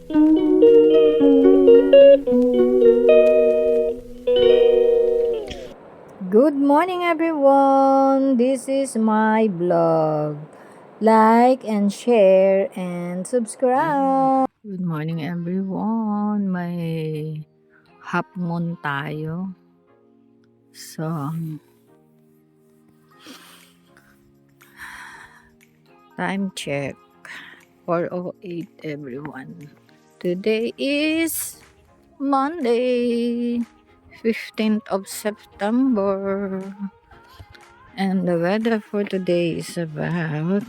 Good morning, everyone. This is my vlog. Like and share and subscribe. Good morning, everyone. May half moon tayo. So, time check. 4:08, everyone. Today is Monday, 15th of September. And the weather for today is about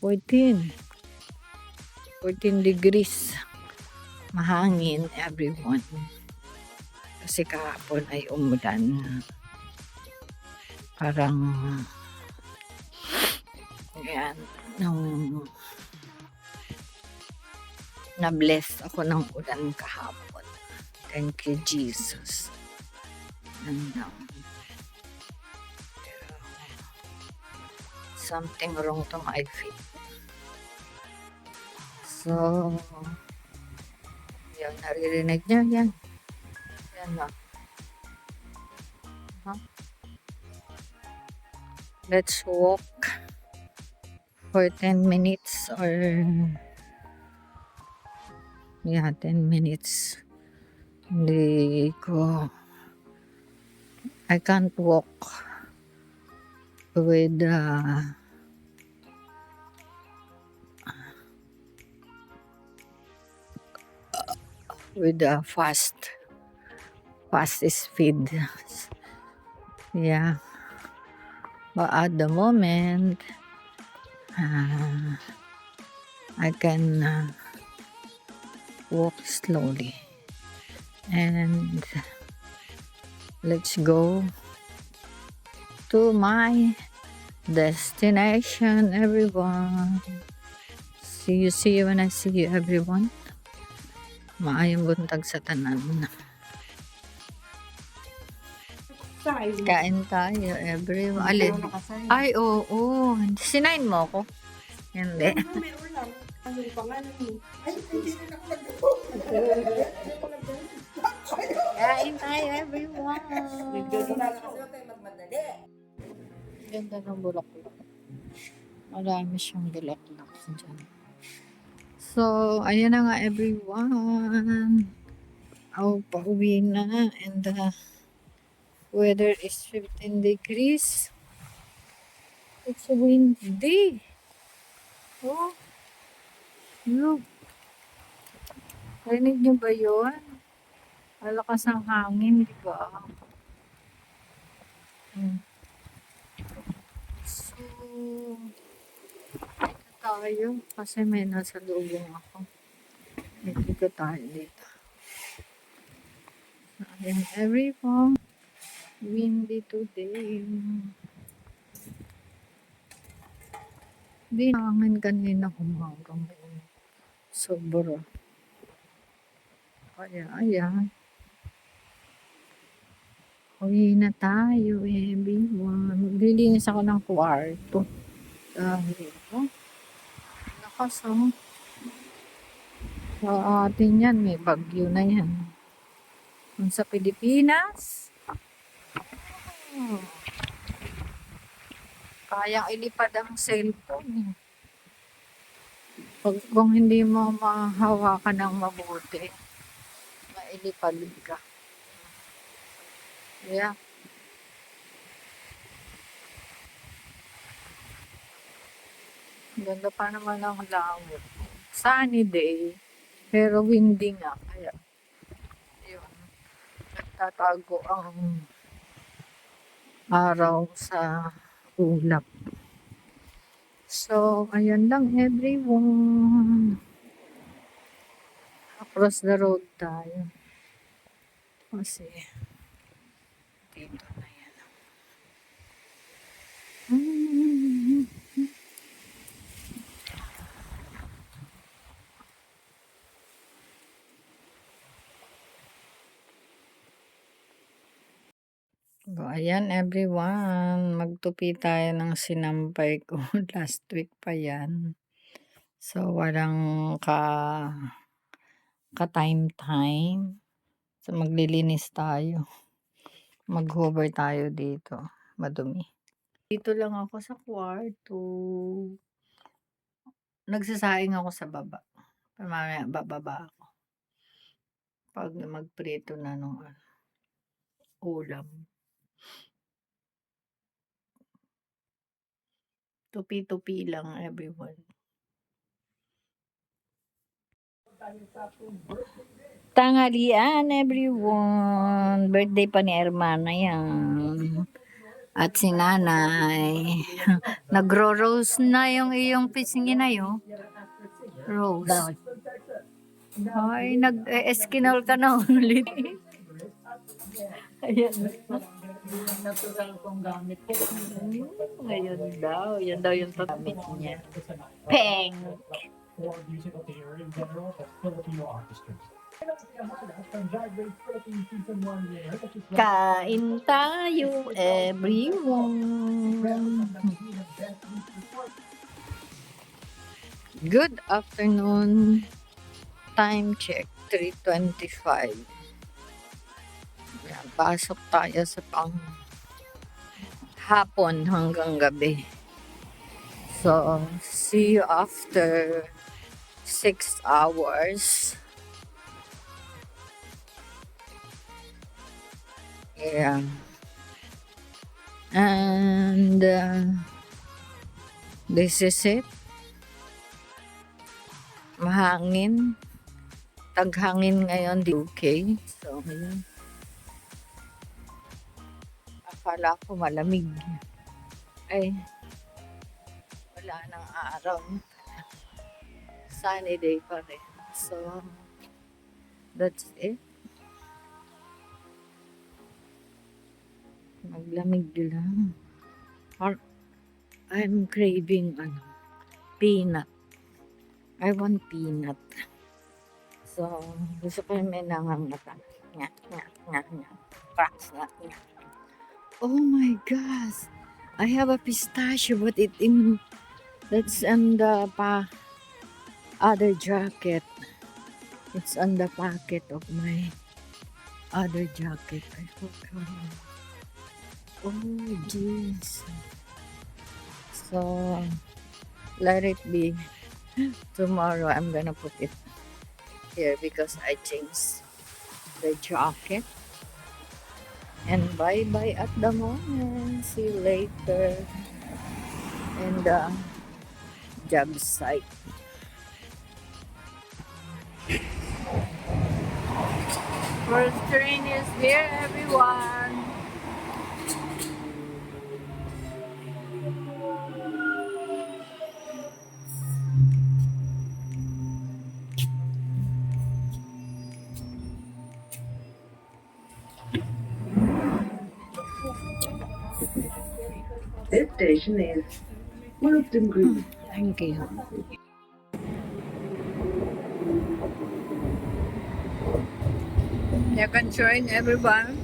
14 degrees. Mahangin, everyone. Kasi kahapon ay umulan. Parang, yan, nung na-bless ako ng ulan kahapon. Thank you, Jesus. And, something wrong to my feet. So, yan, naririnig niyo yan. Yan na. Let's walk for 10 minutes or 10 minutes. I can't walk with fast speed. Yeah. But at the moment, I can walk slowly. And let's go to my destination, everyone. See you when I see you, everyone. Maayong buntag sa tanan. Kain tayo, everyone. Alin? Ay, oo. Sinain mo ako? Hindi. Kain tayo, everyone. Ganda ng bulaklak. Marami siyang bulaklak dyan. So, ayan na nga, everyone. Pauwi na. And weather is 15 degrees. It's windy. Oh, look. Rinig nyo ba yun? Malakas ang hangin, di ba? So, dito tayo. Kasi may nasa lubong ako. Dito tayo dito. Ayan, everyone. Windy today. Hindi hangin kanina kumagang. Sobra. Kaya, ayan. Uwi na tayo, everyone. Lilinis ako ng kwarto. Dahil, lakas, sa atin yan, may bagyo na yan. Kung sa Pilipinas, kayang ilipad ang cellphone. Kung hindi mo mahawakan ng mabuti, mailipad ka. Yeah. Ganda pa naman ang langit. Sunny day, pero windy nga. Kaya, yun. Nagtatago ang araw sa ulap. So, ayan lang, everyone. Across the road tayo. Kasi, dito na yan. Ayan everyone, magtupi tayo ng sinampay ko. Last week pa yan. So, walang ka-time-time. So, maglilinis tayo. Mag-hover tayo dito. Madumi. Dito lang ako sa kwarto. Nagsasaing ako sa baba. Mamaya bababa ako. Pag magprito na nung ulam. Tupi-tupi lang everyone. Tanghalian everyone. Birthday pa ni Hermana yan. At si nanay. Nagro-rose na yung iyong pisingin na yun. Rose. Ay, nag-eskinol ka na ulit. Ayan. Natural kong gamit. Ngayon daw. Yan daw yung gamit niya. Peng! Kain tayo, everyone. Good afternoon. Time check, 3:25. Pasok tayo sa hapon hanggang gabi. So, see you after 6 hours. Yeah. And this is it. Mahangin. Taghangin ngayon di UK. So, yun. Akala ko malamig. Ay, wala nang araw. Sunny day pa rin. So, that's it. Maglamig lang. I'm craving peanut. I want peanut. So, gusto ko yung may nangangata. Nga. Cracks nga. Oh my gosh. I have a pistachio, but that's on the other jacket. It's on the pocket of my other jacket. I forgot. Oh, jeez. So, let it be. Tomorrow, I'm gonna put it here because I changed the jacket. And bye-bye at the moment. See you later. In the job site. First train is here, everyone. This station is Wilton Green. Thank you. You can join everyone.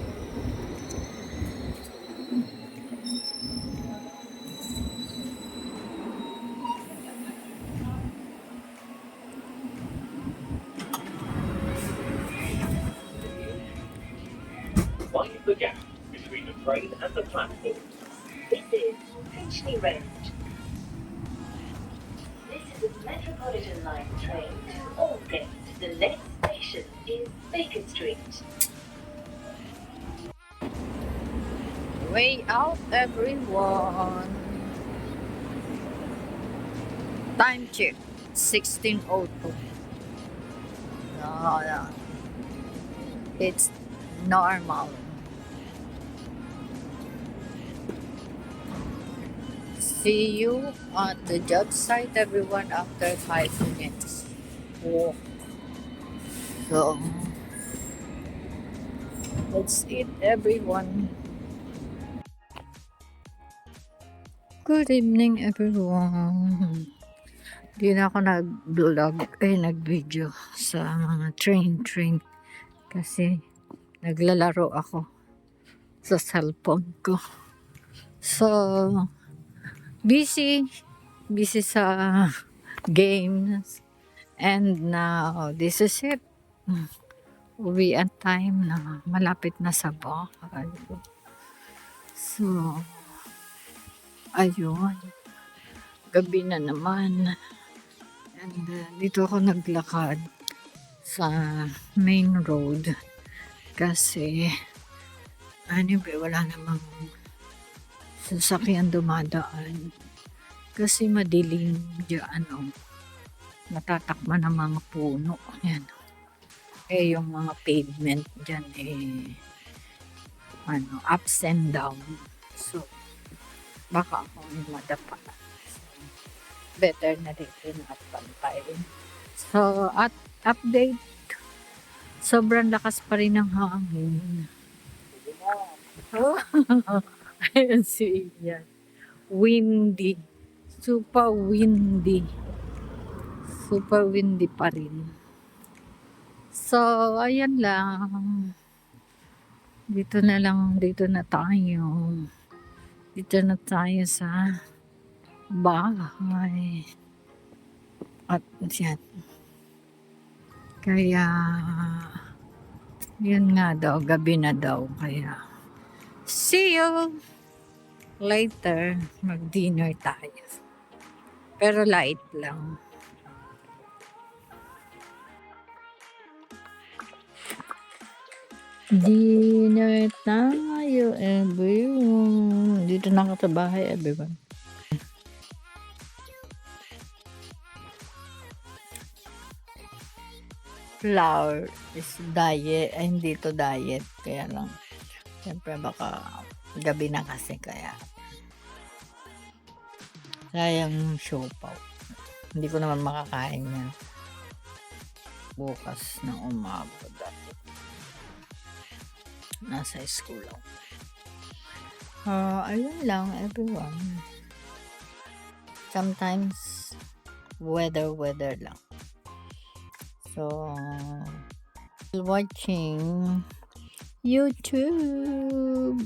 Mind the gap between the train and the platform. This is Finchley Road. This is a Metropolitan Line train to Aldgate. The next station is Baker Street. Way out, everyone. Time check, 16:02. No. It's normal. See you at the job site, everyone, after 5 minutes. Walk. So, that's it, everyone. Good evening, everyone. Di na ako nag-vlog, nag-video sa mga train. Kasi naglalaro ako. sa cellphone ko. So, busy sa games. And now, this is it. Uwian time na. Malapit na sa bahay. So, ayun. Gabi na naman. And dito ako naglakad sa main road. Kasi, anyway, wala namang sasakyan dumadaan. Kasi madilim dyan, natatakman ng mga puno. Yan. Yung mga pavement dyan, ups and down. So, baka ako madapa. So, better na rin at pantayin. So, at update, sobrang lakas pa rin ng hangin. Ayan si Ian. Windy. Super windy. Super windy pa rin. So, ayan lang. Dito na tayo. Dito na tayo sa bahay. At yan. Kaya, yun nga daw, gabi na daw. Kaya, see you later. Mag-dinner tayo. Pero light lang. Dinner tayo, everyone. Dito na ako sa bahay, everyone. Flour is diet. Ay, hindi to diet. Kaya lang. Siyempre, baka gabi na kasi. Kaya sayang siopaw. Hindi ko naman makakain yan bukas ng umaga. Nasa school ako. Ayun lang, everyone. Sometimes weather lang. So, watching YouTube.